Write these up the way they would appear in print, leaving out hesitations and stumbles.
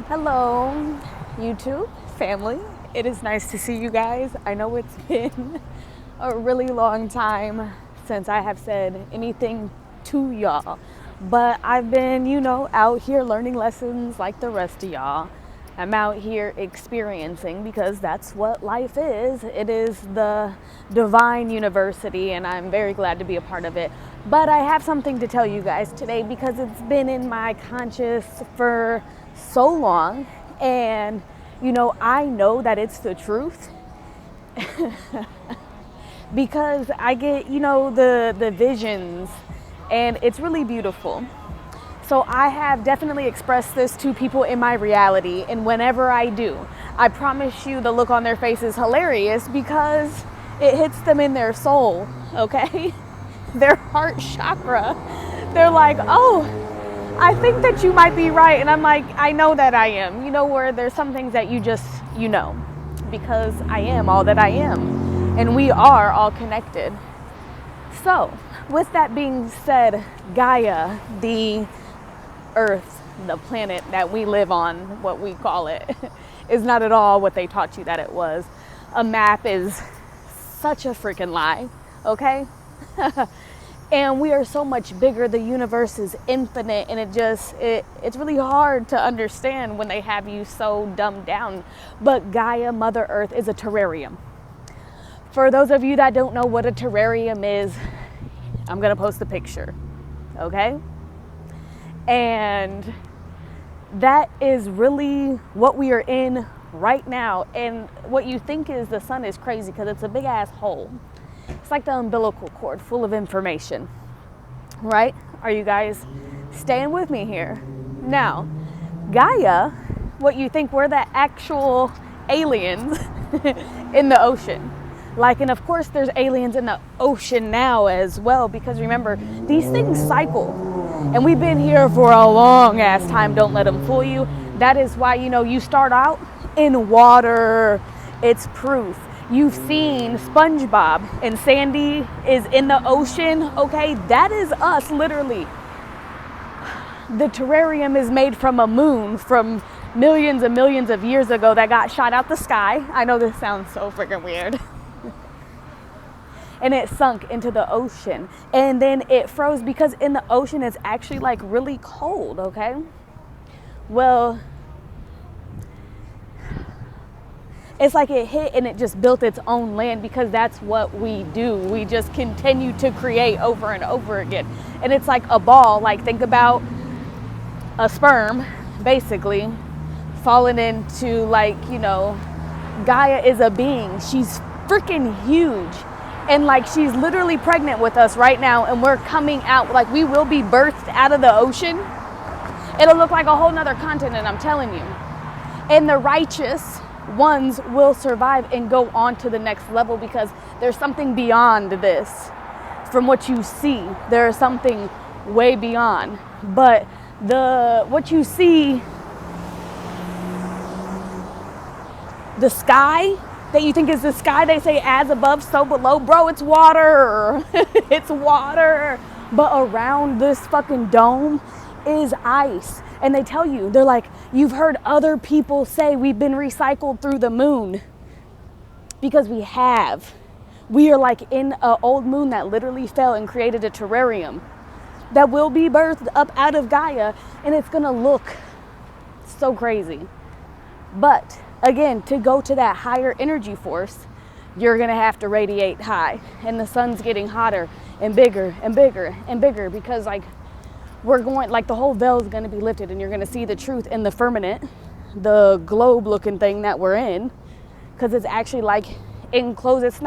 Hello, YouTube family. It is nice to see you guys. I know it's been a really long time since I have said anything to y'all, but I've been, out here learning lessons like the rest of y'all. I'm out here experiencing because that's what life is. It is the divine university, and I'm very glad to be a part of it. But I have something to tell you guys today because it's been in my conscious for so long, and I know that it's the truth because I get the visions, and it's really beautiful. So I have definitely expressed this to people in my reality, and whenever I do, I promise you the look on their face is hilarious because it hits them in their soul, okay? Their heart chakra. They're like, oh, I think that you might be right. And I'm like, I know that I am. Where there's some things that you just, because I am all that I am. And we are all connected. So, with that being said, Gaia, the Earth, the planet that we live on, what we call it, is not at all what they taught you that it was. A map is such a freaking lie, okay? And we are so much bigger. The universe is infinite, and it's really hard to understand when they have you so dumbed down. But Gaia, Mother Earth, is a terrarium. For those of you that don't know what a terrarium is, I'm gonna post a picture, okay? And that is really what we are in right now. And what you think is the sun is crazy because it's a big ass hole. It's like the umbilical cord full of information, right? Are you guys staying with me here? Now, Gaia, what you think we're the actual aliens in the ocean. And of course there's aliens in the ocean now as well, because remember, these things cycle. And we've been here for a long ass time. Don't let them fool you. That is why, you start out in water. It's proof. You've seen SpongeBob and Sandy is in the ocean, okay? That is us, literally. The terrarium is made from a moon from millions and millions of years ago that got shot out the sky. I know this sounds so freaking weird. And it sunk into the ocean. And then it froze because in the ocean it's actually really cold, okay? Well, it's like it hit and it just built its own land because that's what we do. We just continue to create over and over again. And it's like a ball. Think about a sperm, basically, falling into Gaia is a being. She's freaking huge. And she's literally pregnant with us right now, and we're coming out, we will be birthed out of the ocean. It'll look like a whole nother continent, I'm telling you. And the righteous ones will survive and go on to the next level because there's something beyond this. From what you see, there's something way beyond. But what you see, the sky that you think is the sky, they say as above, so below. Bro, it's water. It's water. But around this fucking dome is ice. And they tell you, they're like, you've heard other people say we've been recycled through the moon. Because we have. We are in an old moon that literally fell and created a terrarium that will be birthed up out of Gaia, and it's gonna look so crazy. But again, to go to that higher energy force, you're gonna have to radiate high, and the sun's getting hotter and bigger and bigger and bigger because we're going, the whole veil is going to be lifted, and you're going to see the truth in the firmament, the globe looking thing that we're in, because it's actually enclosed.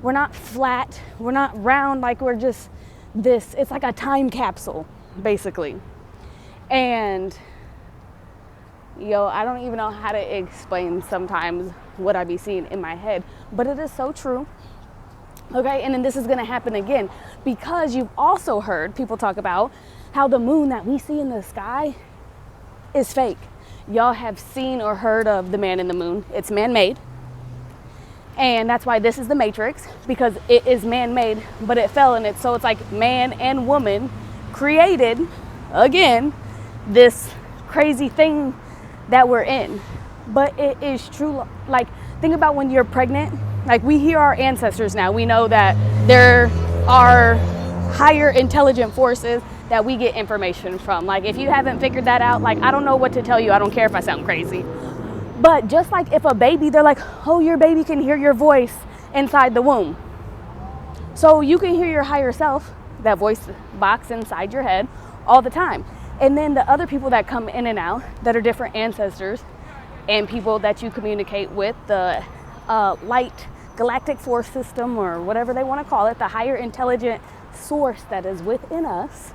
We're not flat, we're not round, we're just this. It's like a time capsule, basically. And I don't even know how to explain sometimes what I be seeing in my head, but it is so true. Okay, and then this is going to happen again because you've also heard people talk about how the moon that we see in the sky is fake. Y'all have seen or heard of the man in the moon. It's man-made. And that's why this is the Matrix, because it is man-made, but it fell in it. So it's man and woman created, again, this crazy thing that we're in. But it is true. Like, think about when you're pregnant. Like, we hear our ancestors now. We know that there are higher intelligent forces that we get information from. Like, if you haven't figured that out, like, I don't know what to tell you. I don't care if I sound crazy. But just like if a baby, they're like, oh, your baby can hear your voice inside the womb. So you can hear your higher self, that voice box inside your head, all the time. And then the other people that come in and out that are different ancestors and people that you communicate with, the light galactic force system, or whatever they want to call it, the higher intelligent source that is within us,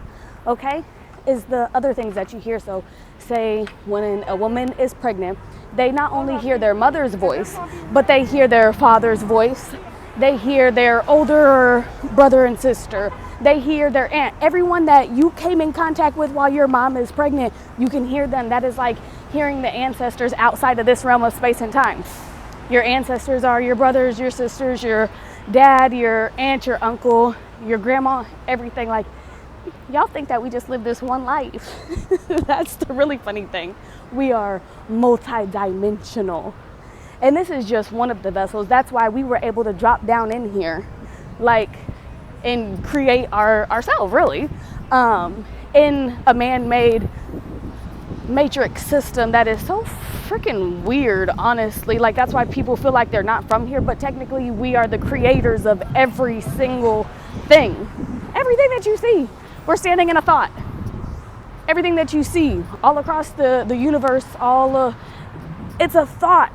okay, is the other things that you hear. So say when a woman is pregnant, they not only hear their mother's voice, but they hear their father's voice. They hear their older brother and sister. They hear their aunt. Everyone that you came in contact with while your mom is pregnant, you can hear them. That is like hearing the ancestors outside of this realm of space and time. Your ancestors are your brothers, your sisters, your dad, your aunt, your uncle, your grandma, everything. Like, y'all think that we just live this one life. That's the really funny thing. We are multi-dimensional. And this is just one of the vessels. That's why we were able to drop down in here, like, and create ourselves, really, in a man-made matrix system that is so freaking weird, honestly. Like, that's why people feel like they're not from here, but technically we are the creators of every single thing. Everything that you see, we're standing in a thought. Everything that you see all across the universe, it's a thought.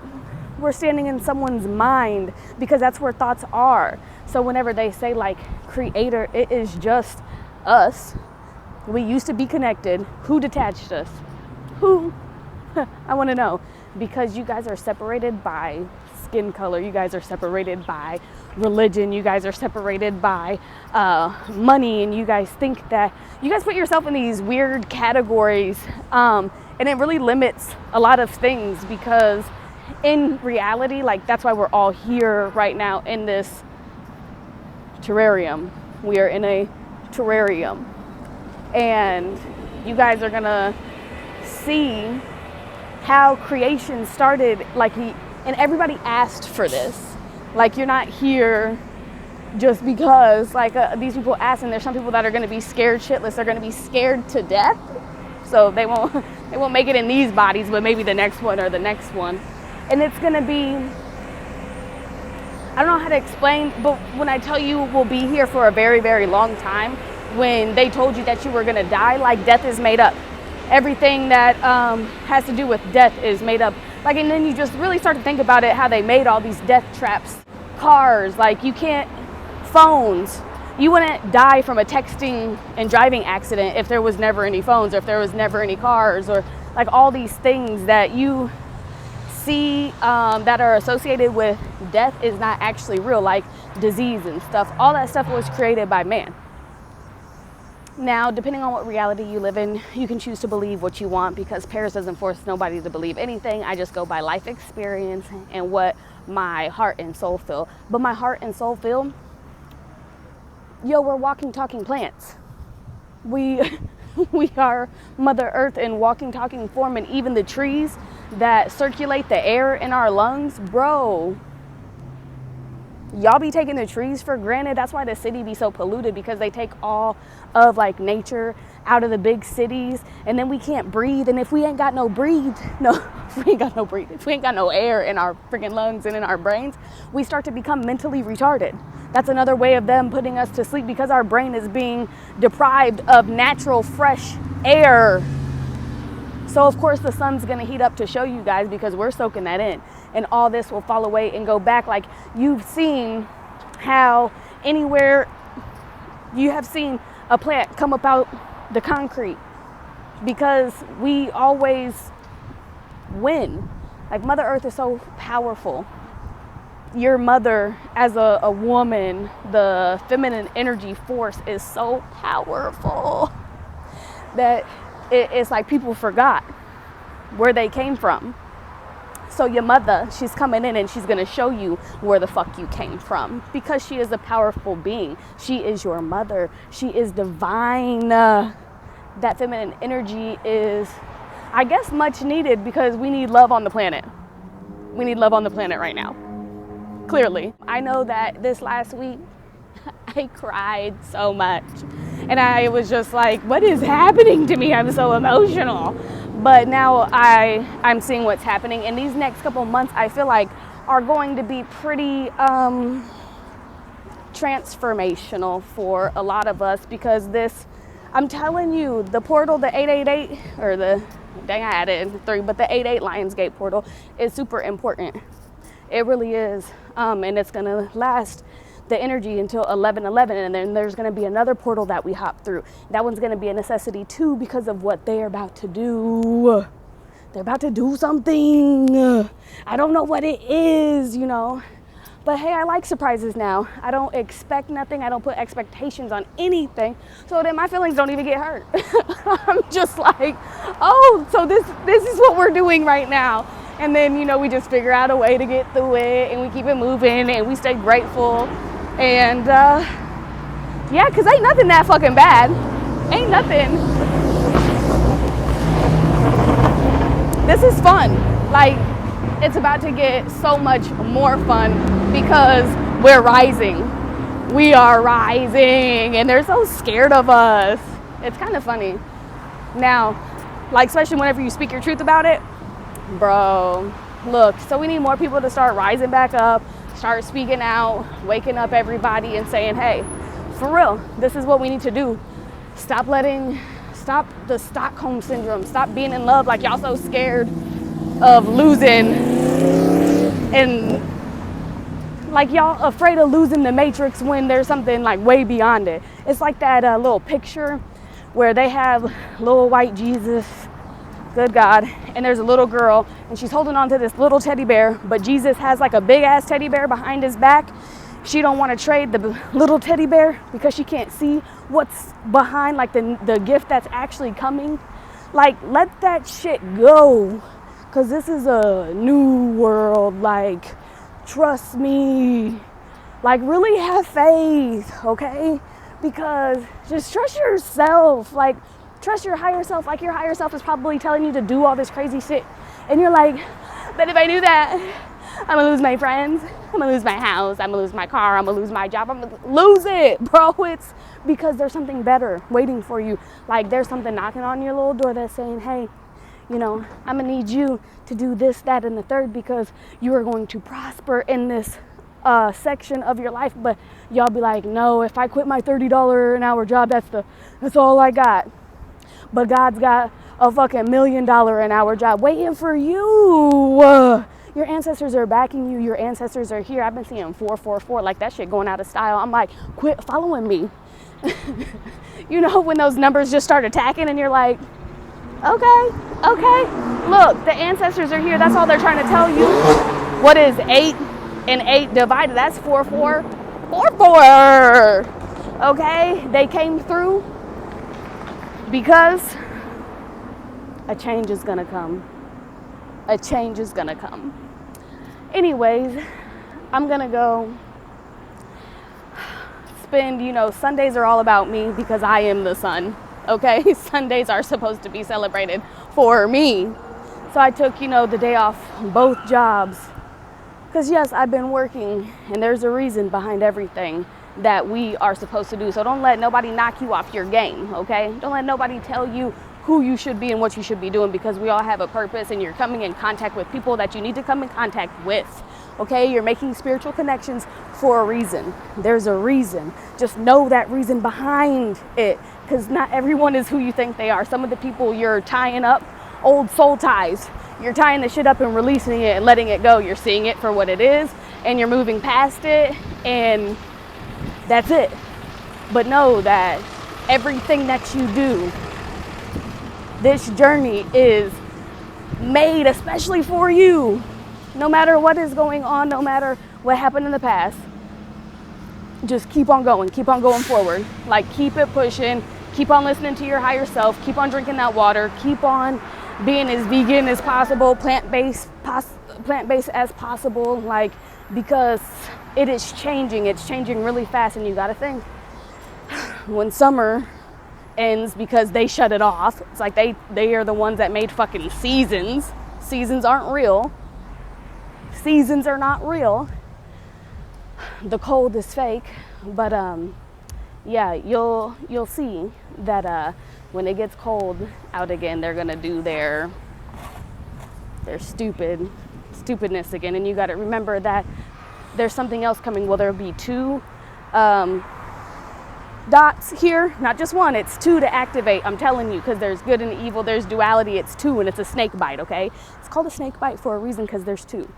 We're standing in someone's mind, because that's where thoughts are. So whenever they say like creator, it is just us. We used to be connected. Who detached us? Who? I want to know. Because you guys are separated by skin color. You guys are separated by religion. You guys are separated by money. And you guys think that, you guys put yourself in these weird categories. And it really limits a lot of things, because in reality, like, that's why we're all here right now in this terrarium. We are in a terrarium. And you guys are gonna see how creation started, like, and everybody asked for this. Like, you're not here just because, like, these people asked, and there's some people that are gonna be scared shitless. They're gonna be scared to death. So they won't make it in these bodies, but maybe the next one or the next one. And it's gonna be, I don't know how to explain, but when I tell you we'll be here for a very, very long time, when they told you that you were gonna die, like, death is made up. Everything that has to do with death is made up. Like, and then you just really start to think about it, how they made all these death traps. Cars, like, you can't, phones. You wouldn't die from a texting and driving accident if there was never any phones, or if there was never any cars, or like all these things that you see that are associated with death is not actually real, like disease and stuff. All that stuff was created by man. Now, depending on what reality you live in, you can choose to believe what you want, because Paris doesn't force nobody to believe anything. I just go by life experience and what my heart and soul feel. But my heart and soul feel, we're walking, talking plants. We are Mother Earth in walking, talking form, and even the trees that circulate the air in our lungs, bro. Y'all be taking the trees for granted. That's why the city be so polluted, because they take all of, like, nature out of the big cities, and then we can't breathe. And if we ain't got no if we ain't got no air in our freaking lungs and in our brains, we start to become mentally retarded. That's another way of them putting us to sleep, because our brain is being deprived of natural fresh air. So of course the sun's gonna heat up to show you guys, because we're soaking that in, and all this will fall away and go back. Like, you've seen how anywhere you have seen a plant come up out the concrete, because we always win. Like, Mother Earth is so powerful. Your mother as a woman, the feminine energy force is so powerful that it's like people forgot where they came from. So your mother, she's coming in and she's going to show you where the fuck you came from, because she is a powerful being. She is your mother. She is divine. That feminine energy is, I guess much needed, because we need love on the planet. We need love on the planet right now. Clearly. I know that this last week, I cried so much. And I was just like, what is happening to me? I'm so emotional. But now I'm seeing what's happening. And these next couple months, I feel like, are going to be pretty transformational for a lot of us, because this, I'm telling you, the portal, the 888, or the, dang, I added 3, but the 88 Lionsgate portal is super important. It really is. And it's going to last the energy until 11/11, and then there's going to be another portal that we hop through. That one's going to be a necessity too, because of what they're about to do. They're about to do something. I don't know what it is, you know. But hey, I like surprises now. I don't expect nothing. I don't put expectations on anything, so that my feelings don't even get hurt. I'm just like, oh, so this is what we're doing right now. And then, you know, we just figure out a way to get through it, and we keep it moving, and we stay grateful. And yeah, because ain't nothing that fucking bad. Ain't nothing. This is fun. Like, it's about to get so much more fun, because we're rising. We are rising, and they're so scared of us. It's kind of funny. Now, like, especially whenever you speak your truth about it, bro, look, so we need more people to start rising back up, start speaking out, waking up everybody and saying, hey, for real, this is what we need to do. Stop the Stockholm syndrome. Stop being in love like y'all so scared of losing, and like y'all afraid of losing the matrix when there's something like way beyond it. It's like that little picture where they have little white Jesus, good God, and there's a little girl, and she's holding on to this little teddy bear, but Jesus has like a big ass teddy bear behind his back. She don't want to trade the little teddy bear because she can't see what's behind, like the gift that's actually coming. Like, let that shit go, because this is a new world. Like, trust me. Like, really have faith, okay? Because just trust yourself. Like, trust your higher self. Like, your higher self is probably telling you to do all this crazy shit, and you're like, but if I do that, I'm gonna lose my friends, I'm gonna lose my house, I'm gonna lose my car, I'm gonna lose my job, I'm gonna lose it, bro. It's because there's something better waiting for you. Like, there's something knocking on your little door that's saying, hey, you know, I'm gonna need you to do this, that, and the third, because you are going to prosper in this section of your life. But y'all be like, no, if I quit my $30 an hour job, that's all I got. But God's got a fucking $1 million an hour job waiting for you. Your ancestors are backing you. Your ancestors are here. I've been seeing 444, like that shit going out of style. I'm like, quit following me. You know, when those numbers just start attacking and you're like, okay. Look, the ancestors are here. That's all they're trying to tell you. What is 8 and 8 divided? That's 4444. Okay? They came through because a change is gonna come. A change is gonna come. Anyways, I'm gonna go spend, you know, Sundays are all about me because I am the sun, okay? Sundays are supposed to be celebrated for me. So I took, you know, the day off both jobs. Because yes, I've been working, and there's a reason behind everything that we are supposed to do. So don't let nobody knock you off your game, okay? Don't let nobody tell you who you should be and what you should be doing, because we all have a purpose, and you're coming in contact with people that you need to come in contact with, okay? You're making spiritual connections for a reason. There's a reason. Just know that reason behind it, because not everyone is who you think they are. Some of the people you're tying up, old soul ties, you're tying the shit up and releasing it and letting it go. You're seeing it for what it is, and you're moving past it, and that's it. But know that everything that you do, this journey is made especially for you. No matter what is going on, no matter what happened in the past, just keep on going forward. Like, keep it pushing, keep on listening to your higher self, keep on drinking that water, keep on being as vegan as possible, plant-based as possible, like, because it is changing. It's changing really fast, and you gotta think, when summer ends because they shut it off. It's like they are the ones that made fucking seasons. Seasons aren't real. Seasons are not real. The cold is fake. But yeah, you'll see that when it gets cold out again, they're gonna do their stupidness again. And you got to remember that there's something else coming. Well, there'll be 2 dots here, not just 1. It's 2 to activate. I'm telling you, because there's good and evil, there's duality. It's 2, and it's a snake bite. Okay, it's called a snake bite for a reason, because there's 2.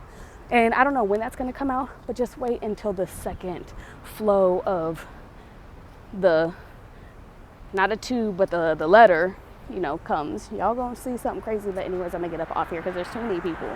And I don't know when that's gonna come out, but just wait until the second flow of the, not a 2, but the letter, comes. Y'all gonna see something crazy. But anyways, I'm gonna get up off here because there's too many people.